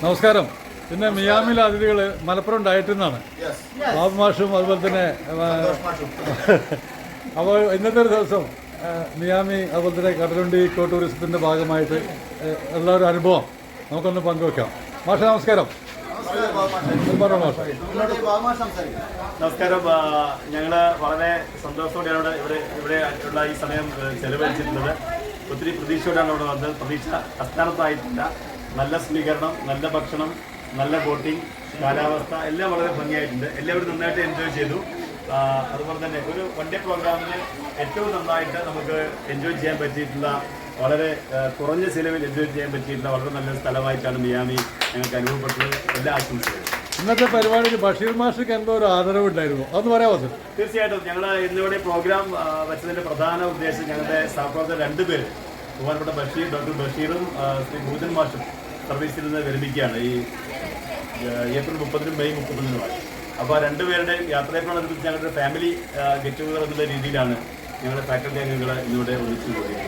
നമസ്കാരം. പിന്നെ മിയാമിലെ അതിഥികൾ മലപ്പുറം ഡയറ്റിൽ നിന്നാണ് ബാബു മാഷും അതുപോലെ തന്നെ. അപ്പോൾ ഇന്നത്തെ ഒരു ദിവസം മിയാമി അതുപോലെ തന്നെ കടലുണ്ടി ഇക്കോ ടൂറിസത്തിൻ്റെ ഭാഗമായിട്ട് ഉള്ള ഒരു അനുഭവം നമുക്കൊന്ന് പങ്കുവെക്കാം. മാഷ നമസ്കാരം. നമസ്കാരം. ഞങ്ങൾ വളരെ സന്തോഷത്തോടെയാണ് ഇവിടെ ഉള്ള ഈ സമയം ചെലവഴിച്ചിട്ടുള്ളത്. ഒത്തിരി പ്രതീക്ഷയോടെയാണ് ഇവിടെ വന്നത്. പ്രതീക്ഷ അസ്ഥാനത്തായിട്ടില്ല. നല്ല സ്വീകരണം, നല്ല ഭക്ഷണം, നല്ല ബോട്ടിംഗ്, കാലാവസ്ഥ എല്ലാം വളരെ ഭംഗിയായിട്ടുണ്ട്. എല്ലാവരും നന്നായിട്ട് എൻജോയ് ചെയ്തു. അതുപോലെ തന്നെ ഒരു വൺ ഡേ പ്രോഗ്രാമിന് ഏറ്റവും നന്നായിട്ട് നമുക്ക് എൻജോയ് ചെയ്യാൻ പറ്റിയിട്ടുള്ള, വളരെ കുറഞ്ഞ ചിലവിൽ എൻജോയ് ചെയ്യാൻ പറ്റിയിട്ടുള്ള വളരെ നല്ലൊരു സ്ഥലമായിട്ടാണ് മിയാമി ഞങ്ങൾക്ക് അനുഭവപ്പെട്ടത്. എല്ലാ ആശംസകളും. ഇന്നത്തെ പരിപാടിക്ക് ബഷീർ മാഷിക്ക് എന്തോ ഒരു ആദരവുണ്ടായിരുന്നു, അതൊന്ന് പറയാമോ സർ? തീർച്ചയായിട്ടും. ഞങ്ങൾ ഇന്നിവിടെ പ്രോഗ്രാം വെച്ചതിൻ്റെ പ്രധാന ഉദ്ദേശം ഞങ്ങളുടെ സഹപ്രവർത്തകർ രണ്ടുപേര്, ബഹുമാനപ്പെട്ട ഡോക്ടർ ബഷീറും ശ്രീ ഭൂതൻ മാഷും സർവീസിൽ നിന്ന് വിരമിക്കുകയാണ് ഈ ഏപ്രിൽ 30-നും മെയ് 30-നുമായി. അപ്പോൾ രണ്ടുപേരുടെയും യാത്രയെപ്രനുസരിച്ച് ഞങ്ങളുടെ ഫാമിലി ഗെറ്റ് ടുഗദർ എന്നുള്ള രീതിയിലാണ് ഞങ്ങളുടെ ഫാക്കൽറ്റി അംഗങ്ങൾ ഇന്നിവിടെ ഒന്നിച്ചു കൂടിയത്.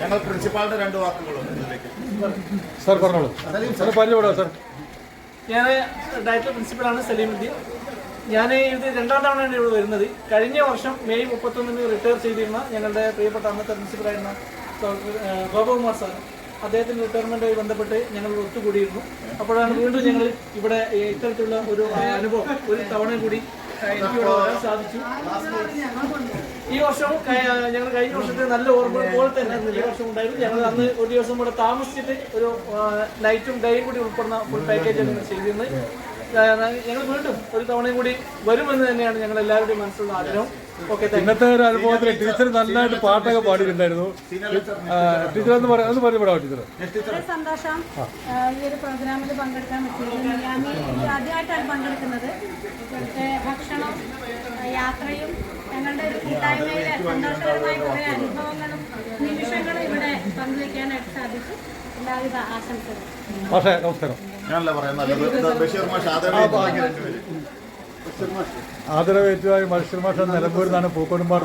ഞങ്ങൾ പ്രിൻസിപ്പാളിന്റെ 2 വാക്കുകളുണ്ട് ഇതിലേക്ക്. സാർ പറഞ്ഞോളൂ. പറഞ്ഞോളൂ സാർ. ഞാൻ ഡയറക്ടർ പ്രിൻസിപ്പലാണ് സലീമുദ്ദീൻ. ഞാൻ ഇത് 2ാം തവണയാണ് ഇവിടെ വരുന്നത്. കഴിഞ്ഞ വർഷം മെയ് 31-ന് റിട്ടയർ ചെയ്തിരുന്ന ഞങ്ങളുടെ പ്രിയപ്പെട്ട അന്നത്തെ പ്രിൻസിപ്പലായിരുന്ന ഗോപകുമാർ സാർ, അദ്ദേഹത്തിൻ്റെ റിട്ടയർമെൻറ്റുമായി ബന്ധപ്പെട്ട് ഞങ്ങൾ ഒത്തുകൂടിയിരുന്നു. അപ്പോഴാണ് വീണ്ടും ഞങ്ങൾ ഇവിടെ ഇത്തരത്തിലുള്ള ഒരു അനുഭവം ഒരു തവണ കൂടി എനിക്കിവിടെ വരാൻ സാധിച്ചു. ഈ വർഷവും ഞങ്ങൾ കഴിഞ്ഞ വർഷത്തെ നല്ല ഓർമ്മ പോലെ തന്നെ ഈ വർഷം ഉണ്ടായിരുന്നു. ഞങ്ങൾ അന്ന് ഒരു ദിവസം കൂടെ താമസിച്ചിട്ട് ഒരു നൈറ്റും ഡേയും കൂടി ഉൾപ്പെടുന്ന ഫുൾ പാക്കേജ് ഞങ്ങൾ ചെയ്തിരുന്നത്. ഞങ്ങൾ വീണ്ടും ഒരു തവണയും കൂടി വരുമെന്ന് തന്നെയാണ് ഞങ്ങൾ എല്ലാവരുടെയും മനസ്സിലുള്ള ആഗ്രഹം. ഇന്നത്തെ ഒരു അനുഭവത്തിൽ ടീച്ചർ നന്നായിട്ട് പാട്ടൊക്കെ പാടിയിട്ടുണ്ടായിരുന്നു. ടീച്ചർ ഒന്ന് പറഞ്ഞുവിടാം. ടീച്ചർ സന്തോഷം ഈ ഒരു പ്രോഗ്രാമിൽ പങ്കെടുക്കാൻ പറ്റിയത്. മിയാമി ആദ്യമായിട്ടാണ് പങ്കെടുക്കുന്നത്. ഇവിടുത്തെ ഭക്ഷണം, യാത്രയും ഞങ്ങളുടെ ഒരു കൂട്ടായ്മയിലെ സന്തോഷകരമായ കുറേ അനുഭവങ്ങളും നിമിഷങ്ങളും ഇവിടെ പങ്കുവയ്ക്കാനായിട്ട് സാധിച്ചു. എല്ലാവിധ ആശംസകളും. മാഷേ നമസ്കാരം. ഞാനല്ല പറയുന്നത്, ബഷീർ മാഷ് ആദരവേറ്റുമായി ബഷീർ മാഷ് നിലമ്പൂരിൽ നിന്നാണ് പൂക്കോടുംപാട്.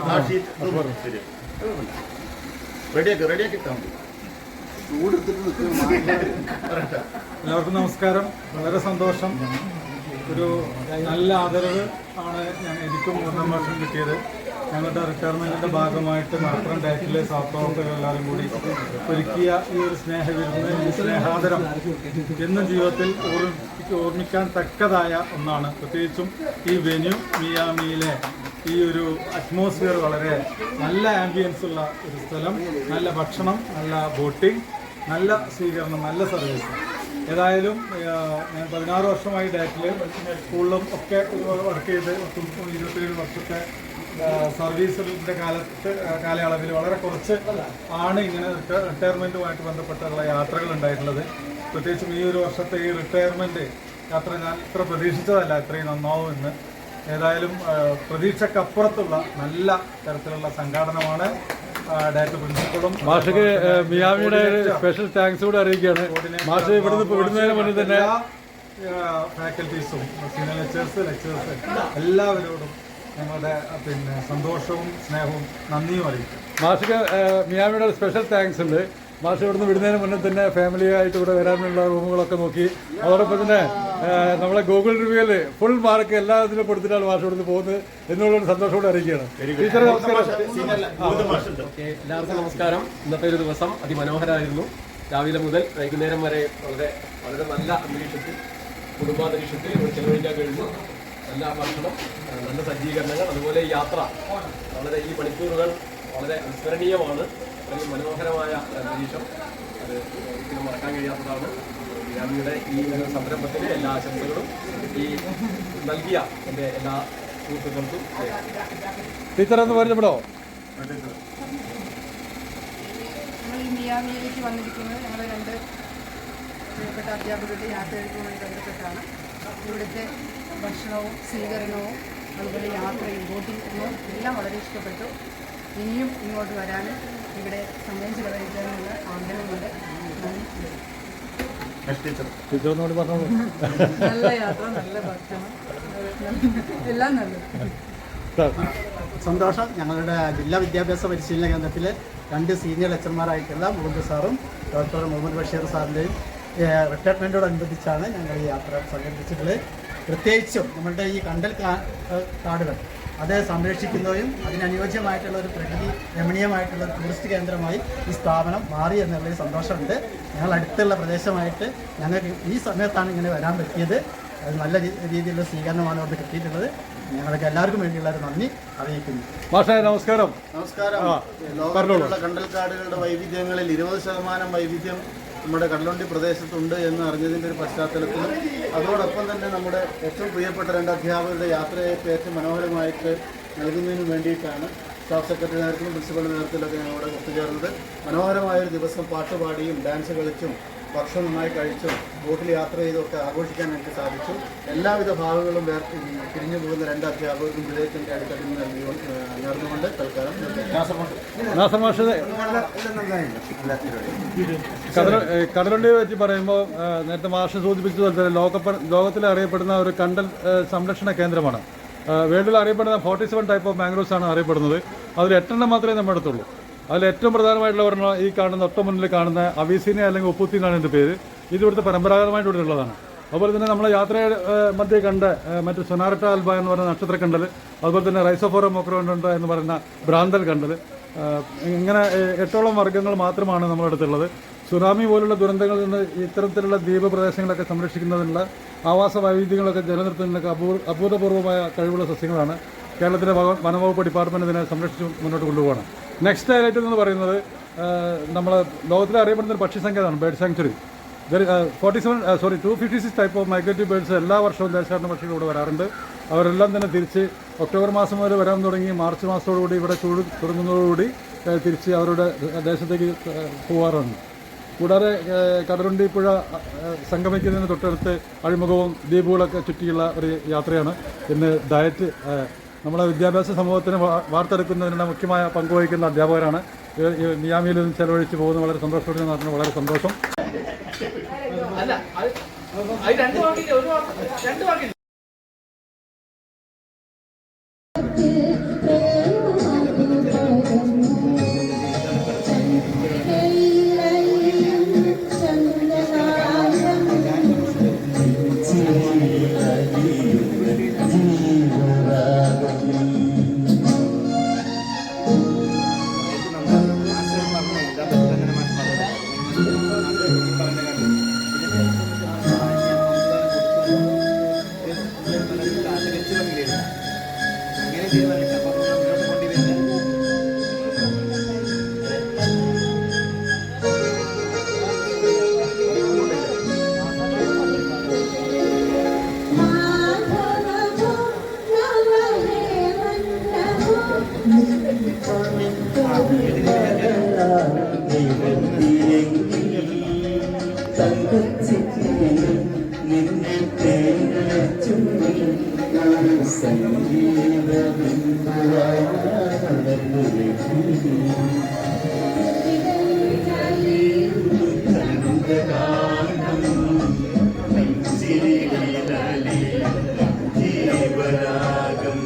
എല്ലാവർക്കും നമസ്കാരം. വളരെ സന്തോഷം. ഒരു നല്ല ആദരവ് ആണ് എനിക്കും മൂന്നാം വർഷം കിട്ടിയത്. ഞങ്ങളുടെ റിട്ടയർമെൻറ്റിൻ്റെ ഭാഗമായിട്ട് മലപ്പുറം ഡയറ്റിലെ സഹപ്രവർത്തകർ എല്ലാവരും കൂടി ഒരുക്കിയ ഈ ഒരു സ്നേഹവിരുന്ന്, ഈ സ്നേഹാദരം എന്നും ജീവിതത്തിൽ ഓർമ്മിക്കാൻ തക്കതായ ഒന്നാണ്. പ്രത്യേകിച്ചും ഈ വെന്യൂ മിയാമിയിലെ ഈ ഒരു അറ്റ്മോസ്ഫിയർ, വളരെ നല്ല ആംബിയൻസ് ഉള്ള ഒരു സ്ഥലം, നല്ല ഭക്ഷണം, നല്ല ബോട്ടിംഗ്, നല്ല സ്വീകരണം, നല്ല സർവീസ്. ഏതായാലും ഞാൻ 16 വർഷമായി ഡയറ്റിൽ സ്കൂളിലും ഒക്കെ വർക്ക് ചെയ്ത് 27 വർഷത്തെ സർവീസിൻ്റെ കാലയളവിൽ വളരെ കുറച്ച് ആണ് ഇങ്ങനെ റിട്ടയർമെൻറ്റുമായിട്ട് ബന്ധപ്പെട്ടുള്ള യാത്രകൾ ഉണ്ടായിട്ടുള്ളത്. പ്രത്യേകിച്ചും ഈ ഒരു വർഷത്തെ ഈ റിട്ടയർമെൻറ്റ് യാത്ര ഞാൻ ഇത്ര പ്രതീക്ഷിച്ചതല്ല ഇത്രയും നന്നാവുമെന്ന്. ഏതായാലും പ്രതീക്ഷക്കപ്പുറത്തുള്ള നല്ല തരത്തിലുള്ള സംഘാടനമാണ് ഡയറക്ടർ പ്രിൻസിപ്പളും. മാഷക്ക് മിയാമിയുടെ സ്പെഷ്യൽ താങ്ക്സ് കൂടെ അറിയിക്കുകയാണ്. മാഷ് വിടുന്നതിന് മുന്നേ തന്നെ ഫാക്കൽറ്റീസും സീനിയർ ലെക്ചേഴ്സ് എല്ലാവരോടും ഞങ്ങളുടെ സന്തോഷവും സ്നേഹവും നന്ദിയും അറിയിക്കും. മാഷക്ക് മിയാമിയുടെ സ്പെഷ്യൽ താങ്ക്സ് ഉണ്ട്. മാഷ് ഇവിടുന്ന് വിടുന്നതിന് മുന്നേ തന്നെ ഫാമിലിയായിട്ട് ഇവിടെ വരാനുള്ള റൂമുകളൊക്കെ നോക്കി, അതോടൊപ്പം തന്നെ നമ്മളെ ഗൂഗിൾ റിവ്യൂവിൽ ഫുൾ മാർക്ക് എല്ലാത്തിനും കൊടുത്തിട്ടാണ് മാഷ് ഇവിടുന്ന് പോകുന്നത് എന്നുള്ളൊരു സന്തോഷത്തോടെ അറിയിക്കുകയാണ്. ടീച്ചർ നമസ്കാരം. എല്ലാവർക്കും നമസ്കാരം. ഇന്നത്തെ ഒരു ദിവസം അതിമനോഹരമായിരുന്നു. രാവിലെ മുതൽ വൈകുന്നേരം വരെ വളരെ വളരെ നല്ല അന്തരീക്ഷത്തിൽ, കുടുംബാന്തരീക്ഷത്തിൽ ചെലവഴിക്കാൻ കഴിഞ്ഞു. നല്ല ഭക്ഷണം, നല്ല സജ്ജീകരണങ്ങൾ, അതുപോലെ യാത്ര വളരെ ഈ മണിക്കൂറുകൾ വളരെ വിസ്മരണീയമാണ്. വളരെ മനോഹരമായ അന്തരീക്ഷം, അത് ഒരിക്കലും മറക്കാൻ കഴിയാത്തതാണ്. മിയാമിയുടെ ഈ ഒരു സംരംഭത്തിന് എല്ലാ ആശംസകളും ഈ നൽകിയ എൻ്റെ എല്ലാ സുഹൃത്തുക്കൾക്കും. ടീച്ചർ ഒന്ന് പറഞ്ഞപ്പെടോ? ഞങ്ങൾ ഈ മിയാമിയിലേക്ക് വന്നിരിക്കുന്നത് ഞങ്ങൾ 2 പ്രിയപ്പെട്ട അധ്യാപകരുടെ യാത്രയുമായി ബന്ധപ്പെട്ടാണ്. ഇവിടുത്തെ ഭക്ഷണവും സ്വീകരണവും അതുപോലെ യാത്രയും ബോട്ടിങ്ങും എല്ലാം വളരെ ഇഷ്ടപ്പെട്ടു. ഇനിയും ഇങ്ങോട്ട് വരാനും ഇവിടെ സമയം ചിലവഴിക്കാനുള്ള ആഗ്രഹമുണ്ട്. നല്ല യാത്ര, നല്ല ഭക്ഷണം, എല്ലാം നല്ലത്. സന്തോഷം. ഞങ്ങളുടെ ജില്ലാ വിദ്യാഭ്യാസ പരിശീലന കേന്ദ്രത്തിലെ 2 സീനിയർ ലെക്ചർമാരായിട്ടുള്ള മുഹമ്മദ് സാറും ഡോക്ടർ മുഹമ്മദ് ബഷീർ സാറിൻ്റെയും റിട്ടയർമെൻറ്റോടനുബന്ധിച്ചാണ് ഞങ്ങൾ ഈ യാത്ര സംഘടിപ്പിച്ചിട്ടുള്ളത്. പ്രത്യേകിച്ചും നമ്മളുടെ ഈ കണ്ടൽ കാടുകൾ അത് സംരക്ഷിക്കുന്നതും അതിനനുയോജ്യമായിട്ടുള്ള ഒരു പ്രകൃതി രമണീയമായിട്ടുള്ള ഒരു ടൂറിസ്റ്റ് കേന്ദ്രമായി ഈ സ്ഥാപനം മാറി എന്നുള്ളൊരു സന്തോഷമുണ്ട്. ഞങ്ങൾ അടുത്തുള്ള പ്രദേശമായിട്ട് ഞങ്ങൾക്ക് ഈ സമയത്താണ് ഇങ്ങനെ വരാൻ പറ്റിയത്. അത് നല്ല രീതിയിലുള്ള സ്വീകരണമാണ് അവിടെ കിട്ടിയിട്ടുള്ളത്. ഞങ്ങൾക്ക് എല്ലാവർക്കും വേണ്ടിയുള്ള ഒരു നന്ദി അറിയിക്കുന്നു. നമസ്കാരം. നമസ്കാരം. ലോകത്തിലുള്ള കണ്ടൽക്കാടുകളുടെ വൈവിധ്യങ്ങളിൽ 20% വൈവിധ്യം നമ്മുടെ കടലുണ്ടി പ്രദേശത്തുണ്ട് എന്ന് അറിഞ്ഞതിൻ്റെ ഒരു പശ്ചാത്തലത്തിലും അതോടൊപ്പം തന്നെ നമ്മുടെ ഏറ്റവും പ്രിയപ്പെട്ട 2 അധ്യാപകരുടെ യാത്രയൊക്കെ ഏറ്റവും മനോഹരമായിട്ട് നൽകുന്നതിന് വേണ്ടിയിട്ടാണ് സ്റ്റാഫ് സെക്രട്ടറി നേതൃത്വത്തിലും പ്രിൻസിപ്പൽ നേതൃത്വത്തിലൊക്കെ ഞങ്ങളുടെ ഒത്തുചേർന്നത്. മനോഹരമായൊരു ദിവസം പാട്ടുപാടിയും ഡാൻസ് കളിച്ചും ഭക്ഷണം നന്നായി കഴിച്ചും ബോട്ടിൽ യാത്ര ചെയ്തൊക്കെ ആഘോഷിക്കാൻ എനിക്ക് സാധിച്ചു. എല്ലാവിധ ഭാഗങ്ങളും പിരിഞ്ഞു പോകുന്ന 2 അധ്യാപകർക്കും ഹൃദയത്തിൻ്റെ അടിത്തട്ടിൽ നേർന്നുകൊണ്ട് തൽക്കാലം കടലുണ്ടിയെ പറ്റി പറയുമ്പോൾ നേരത്തെ മാഷ് സൂചിപ്പിച്ചതുപോലെ തന്നെ ലോകത്തിൽ അറിയപ്പെടുന്ന ഒരു കണ്ടൽ സംരക്ഷണ കേന്ദ്രമാണ്. വേൾഡിൽ അറിയപ്പെടുന്ന 47 ടൈപ്പ് ഓഫ് മാംഗ്രോവ്സ് ആണ് അറിയപ്പെടുന്നത്. അതിൽ 8 മാത്രമേ നമ്മുടെ അടുത്തുള്ളൂ. അതിൽ ഏറ്റവും പ്രധാനമായിട്ടുള്ള ഒരെണ്ണം ഈ കാണുന്ന ഒട്ട മുന്നിൽ കാണുന്ന അബീസീനിയ അല്ലെങ്കിൽ ഉപ്പുത്തി എന്നാണ് എൻ്റെ പേര്. ഇത് ഇവിടുത്തെ പരമ്പരാഗതമായിട്ട് ഇവിടെ ഉള്ളതാണ്. അതുപോലെ തന്നെ നമ്മളെ യാത്രയുടെ മധ്യേ കണ്ട മറ്റ് സൊനാരട്ട ആൽബ എന്ന് പറയുന്ന നക്ഷത്രക്കണ്ടൽ, അതുപോലെ തന്നെ റൈസോഫോറ മോക്രോണ്ട എന്ന് പറയുന്ന ഭ്രാന്തൽ കണ്ടൽ, ഇങ്ങനെ 8ഓളം വർഗ്ഗങ്ങൾ മാത്രമാണ് നമ്മുടെ അടുത്തുള്ളത്. സുനാമി പോലുള്ള ദുരന്തങ്ങളിൽ നിന്ന് ഇത്തരത്തിലുള്ള ദ്വീപ് പ്രദേശങ്ങളൊക്കെ സംരക്ഷിക്കുന്നതിനുള്ള ആവാസ വൈവിധ്യങ്ങളൊക്കെ നിലനിർത്തുന്നതിനൊക്കെ അഭൂതപൂർവമായ കഴിവുള്ള സസ്യങ്ങളാണ്. കേരളത്തിലെ വനംവകുപ്പ് ഡിപ്പാർട്ട്മെൻറ്റ് ഇതിനെ സംരക്ഷിച്ച് മുന്നോട്ട് കൊണ്ടുപോകണം. നെക്സ്റ്റ് ഹൈലൈറ്റ് എന്ന് പറയുന്നത് നമ്മൾ ലോകത്തിലെ അറിയപ്പെടുന്ന ഒരു പക്ഷി സങ്കേതമാണ് bird sanctuary. 256 type of migratory birds എല്ലാ വർഷവും ദേശാടന പക്ഷികൾ ഇവിടെ വരാറുണ്ട്. അവരെല്ലാം തന്നെ തിരിച്ച് ഒക്ടോബർ മാസം വരെ വരാൻ തുടങ്ങി മാർച്ച് മാസത്തോടുകൂടി ഇവിടെ ചൂട് തുടങ്ങുന്നതോടുകൂടി തിരിച്ച് അവരുടെ ദേശത്തേക്ക് പോകാറുണ്ട്. കൂടാതെ കടലുണ്ടി പുഴ സംഗമിക്കുന്നതിന് തൊട്ടടുത്ത് അഴിമുഖവും ദ്വീപുകളൊക്കെ ചുറ്റിയുള്ള ഒരു യാത്രയാണ്. ഇന്ന് ഡയറ്റ് നമ്മുടെ വിദ്യാഭ്യാസ സമൂഹത്തിന് വാർത്തെടുക്കുന്നതിനുള്ള മുഖ്യമായ പങ്കുവഹിക്കുന്ന അധ്യാപകരാണ്. മിയാമിയിൽ നിന്ന് ചെലവഴിച്ച് പോകുന്നത് വളരെ സന്തോഷത്തോടെ നടത്തുന്നത് വളരെ സന്തോഷം. ജീവരാഗം